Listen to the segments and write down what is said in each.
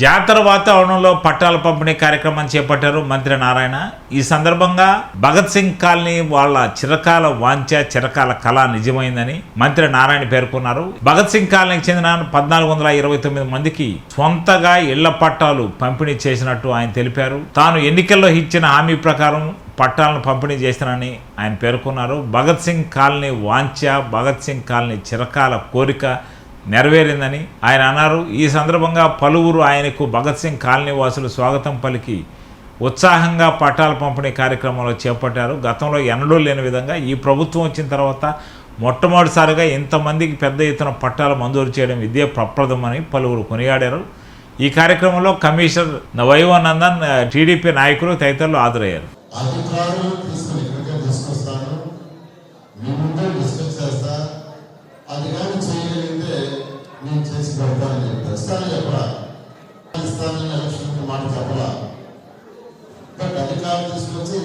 జాతర వాతావరణంలో పట్టాల పంపిణీ కార్యక్రమం చేపట్టారు మంత్రి నారాయణ. ఈ సందర్భంగా భగత్ సింగ్ కాలనీ వాళ్ళ చిరకాల వాంఛ, చిరకాల కళ నిజమైందని మంత్రి నారాయణ పేర్కొన్నారు. భగత్ సింగ్ కాలనీకి చెందిన 1429 మందికి స్వంతగా ఇళ్ల పట్టాలు పంపిణీ చేసినట్టు ఆయన తెలిపారు. తాను ఎన్నికల్లో ఇచ్చిన హామీ ప్రకారం పట్టాలను పంపిణీ చేస్తానని ఆయన పేర్కొన్నారు. భగత్ సింగ్ కాలనీ వాంఛ, భగత్ సింగ్ కాలనీ చిరకాల కోరిక నెరవేరిందని ఆయన అన్నారు. ఈ సందర్భంగా పలువురు ఆయనకు భగత్ సింగ్ కాలనీ వాసులు స్వాగతం పలికి ఉత్సాహంగా పట్టాల పంపిణీ కార్యక్రమంలో చేపట్టారు. గతంలో ఎన్నడూ లేని విధంగా ఈ ప్రభుత్వం వచ్చిన తర్వాత మొట్టమొదటిసారిగా ఇంతమందికి పెద్ద ఎత్తున పట్టాలు మంజూరు చేయడం ఇదే ప్రప్రదమని పలువురు కొనియాడారు. ఈ కార్యక్రమంలో కమిషనర్ వైవనందన్, టీడీపీ నాయకులు తదితరులు హాజరయ్యారు. నేను చేసి పెడతానని ప్రస్తుతాన్ని చెప్పలా, ఎలక్షన్ మాట చెప్పలా. బట్ అధికారులు తీసుకొచ్చి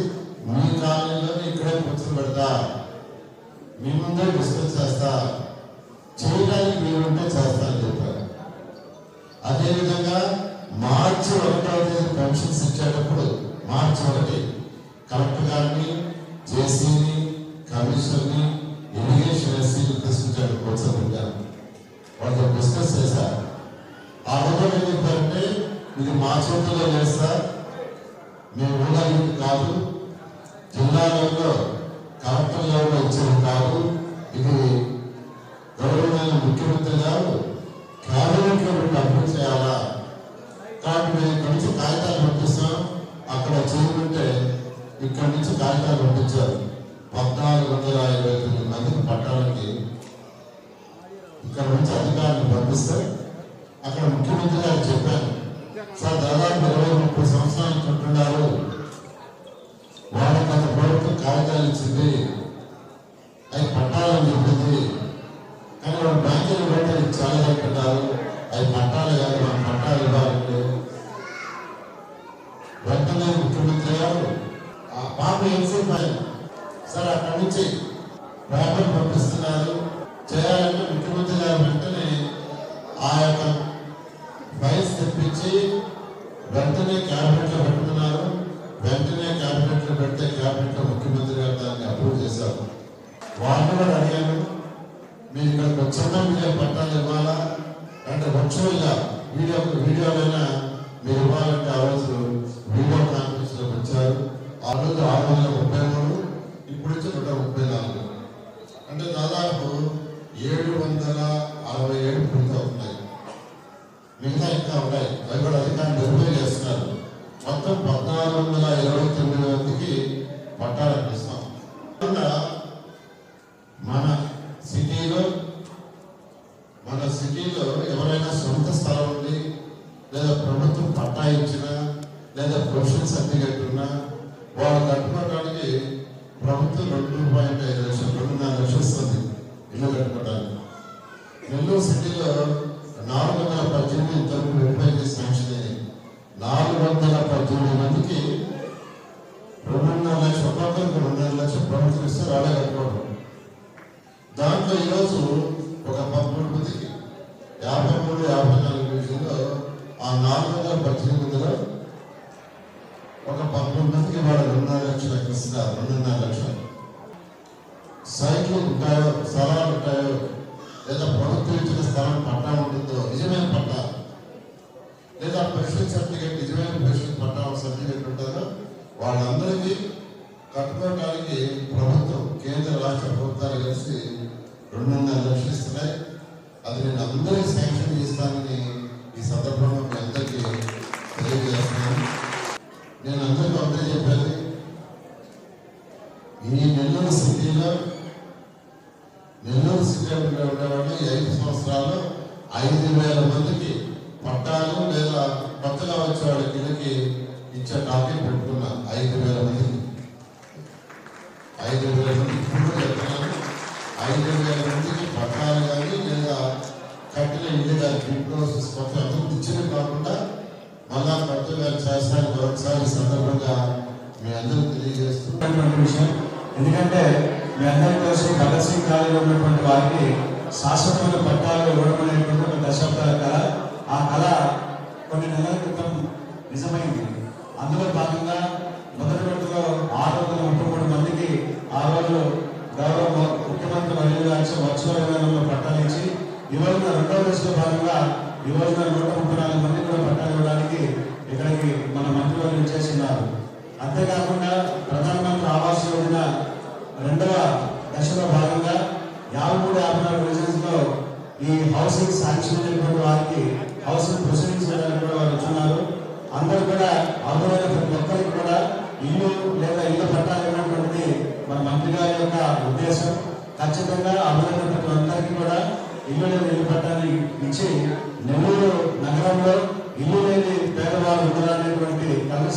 మీ కాలనీలోనే ఇక్కడే కూర్చొని పెడతా, మీ ముందే డిస్కస్ చేస్తా, చేయడానికి మీరుంటే చేస్తానని చెప్పారు. అదేవిధంగా మార్చి 1వ తేదీ పెన్షన్స్ ఇచ్చేటప్పుడు మార్చి 1 కలెక్టర్ గారిని, జేసీని, కమిషనర్ని, ఇరిగేషన్ ఎస్సీని తీసుకొచ్చాడు కూర్చోబెట్టారు. వాళ్ళతో డిస్కస్ చేశారు. ఆ రోజు ఏం చెప్పారంటే, ఇది మా చేతుల్లో లేదు సార్, మేము ఊళ్ళకి కాదు, జిల్లాలలో కలెక్టర్ లెవెల్లో ఇచ్చేది కాదు, ఇది గౌరవమైన ముఖ్యమంత్రి గారు క్యాబినెట్ లో అప్రూవ్ చేయాలా, కాబట్టి మేము ఇక్కడి నుంచి కాగితాలు పంపిస్తాం, అక్కడ చేయకుంటే ఇక్కడి నుంచి కాగితాలు పంపించారు. 1429 మందికి పట్టాలకి ఇక్కడ నుంచి అధికారులు పంపిస్తే అక్కడ ముఖ్యమంత్రి గారు చెప్పారు, సార్ దాదాపు 20-30 సంవత్సరాలు చుట్టున్నారు, వాళ్ళకి అంత ప్రభుత్వం కాగితాలు ఇచ్చింది, అవి పట్టాలని చెప్పింది, కానీ వాళ్ళు బ్యాంకులు కూడా చాలా చెప్తున్నారు, అవి పట్టాలు కాదు, మనం పట్టాలు ఇవ్వాలంటే. వెంటనే ముఖ్యమంత్రి గారు ఆ పాప ఎంతసేపు అయింది సార్, అక్కడి నుంచి పేపర్ పంపిస్తున్నారు చేయాలంటే ముఖ్యమంత్రి గారు వెంటనే ఆ యొక్క ఫైల్స్ తెప్పించి వెంటనే క్యాబినెట్ లో పెట్టుకున్నారు. వెంటనే క్యాబినెట్ లో పెడితే క్యాబినెట్ లో ముఖ్యమంత్రి గారు దాన్ని అప్రూవ్ చేశారు. వాళ్ళు కూడా అడిగాను, మీరు ఇక్కడికి వచ్చాక మీరే పట్టాలు ఇవ్వాలా అంటే వచ్చేలా వీడియోలైనా మీరు ఇవ్వాలంటే ఆ రోజు వీడియో కాన్ఫరెన్స్ లో వచ్చారు. ఆ రోజు 633, ఇప్పుడు వచ్చి 134, అంటే దాదాపు 767 పూర్తి అవుతున్నాయి. మిగతా ఇంకా ఉన్నాయి, అవి కూడా అధికారులు వెరిఫై చేస్తున్నారు. మొత్తం 1429 మందికి పట్టాలు ఇస్తాం. మన సిటీలో ఎవరైనా సొంత స్థలం ఉంది, లేదా ప్రభుత్వం పట్టా ఇచ్చినా, లేదా ప్రొఫెషనల్ సర్టిఫికేట్ ఉన్నా, వాళ్ళు కట్టుకోవడానికి ప్రభుత్వం 2.5 లక్షలు, 2.5 లక్షలు ఇస్తుంది ఇల్లు కట్టుకోవడానికి. నెల్లూరు సిటీలో 418 ఇంతవరకు వెరిఫై చేసి శాంక్షన్ అయ్యింది. 418 మందికి 2.5 లక్షలు, ఒక్కొక్కరికి 2.5 లక్షలు ప్రభుత్వం ఇస్తే వాళ్ళే కట్టుకోవడం. దాంట్లో ఈరోజు ఒక 13 మందికి 53-54 విషయంలో ఆ 418 మందిలో ఒక 13 మందికి వాళ్ళు 2.5 లక్షలు ఇస్తున్నారు. 2.5 లక్షలు సైట్లు ఉంటాయో, స్థలాలు ఉంటాయో, లేదా ప్రభుత్వం ఇచ్చిన స్థలం పట్టా ఉంటుందో, నిజమైన పట్టా, లేదా ప్రొఫెషనల్ సర్టిఫికేట్, నిజమైన ప్రొఫెషనల్ పట్టా సర్టిఫికేట్ ఉంటుందో వాళ్ళందరికీ కట్టుకోవడానికి ప్రభుత్వం, కేంద్ర రాష్ట్ర ప్రభుత్వాలు కలిసి 2.5 లక్షలు ఇస్తున్నాయి. అది నేను అందరికీ శాంక్షన్ చేస్తానని ఈ సందర్భంగా మీ అందరికీ తెలియజేస్తున్నాను. నేను అందరికీ ఒకటే చెప్పేది, ఈ నెల్లూరు సిటీలో ఉండేవాళ్ళు 5 సంవత్సరాలు 5,000 మందికి పట్టాలు, లేదా కొత్తగా వచ్చే వాళ్ళకి ఇళ్ళకి ఇచ్చే టార్గెట్ పెట్టుకున్నా. 5,000 మందికి 5,000 మందికి ఇప్పుడు చెప్తున్నాను. 5,000 మందికి పట్టాలు కానీ, లేదా కట్టిన ఇల్లు కానీ, ఇంప్రోసెస్ కొత్త అభివృద్ధి ఇచ్చినవి కాకుండా మళ్ళా కొత్తగా చేస్తానికి మరొకసారి సందర్భంగా మీ అందరూ తెలియజేస్తున్నటువంటి విషయం. ఎందుకంటే మీ అందరికీ తెలుసు, భగత్ సింగ్ కాలనీలో ఉన్నటువంటి వారికి శాశ్వతమైన పట్టాలు ఇవ్వడం అనేటువంటి ఒక దశాబ్దాల కళ. ఆ కళ కొన్ని నెలల ఈ రోజున రెండవ దశలో భాగంగా ఈ రోజున 134 మంది కూడా పట్టాలు ఇవ్వడానికి ఇక్కడికి మన మంత్రివర్గం చేస్తున్నారు. అంతేకాకుండా ప్రధానమంత్రి ఆవాస్ యోజన రెండవ దశలో భాగంగా 53-54 డివిజన్స్ లో ఈ హౌసింగ్ శాంక్షన్ అయినటువంటి వారికి హౌసింగ్ ప్రొసీడింగ్స్ కూడా వారు వచ్చున్నారు. అందరూ కూడా అవసరమైన ప్రతి ఒక్కరికి కూడా ఇల్లు లేదా ఇల్లు పట్టాలు ఇవ్వనటువంటిది మన మంత్రి గారి యొక్క ఉద్దేశం. ఖచ్చితంగా అవసరమైన ప్రతి ఒక్కరికి కూడా ఇల్లు లేదా ఇల్లు పట్టాన్ని ఇచ్చి నెల్లూరు నగరంలో ఇల్లు లేని పేదవాళ్ళు ఉండాలనేటువంటి కళ్ళు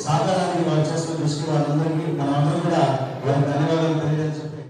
సాకారానికి వారు చేస్తున్న దృష్టి వాళ్ళందరికీ మనమందరం కూడా వారికి ధన్యవాదాలు తెలియజేస్తాం.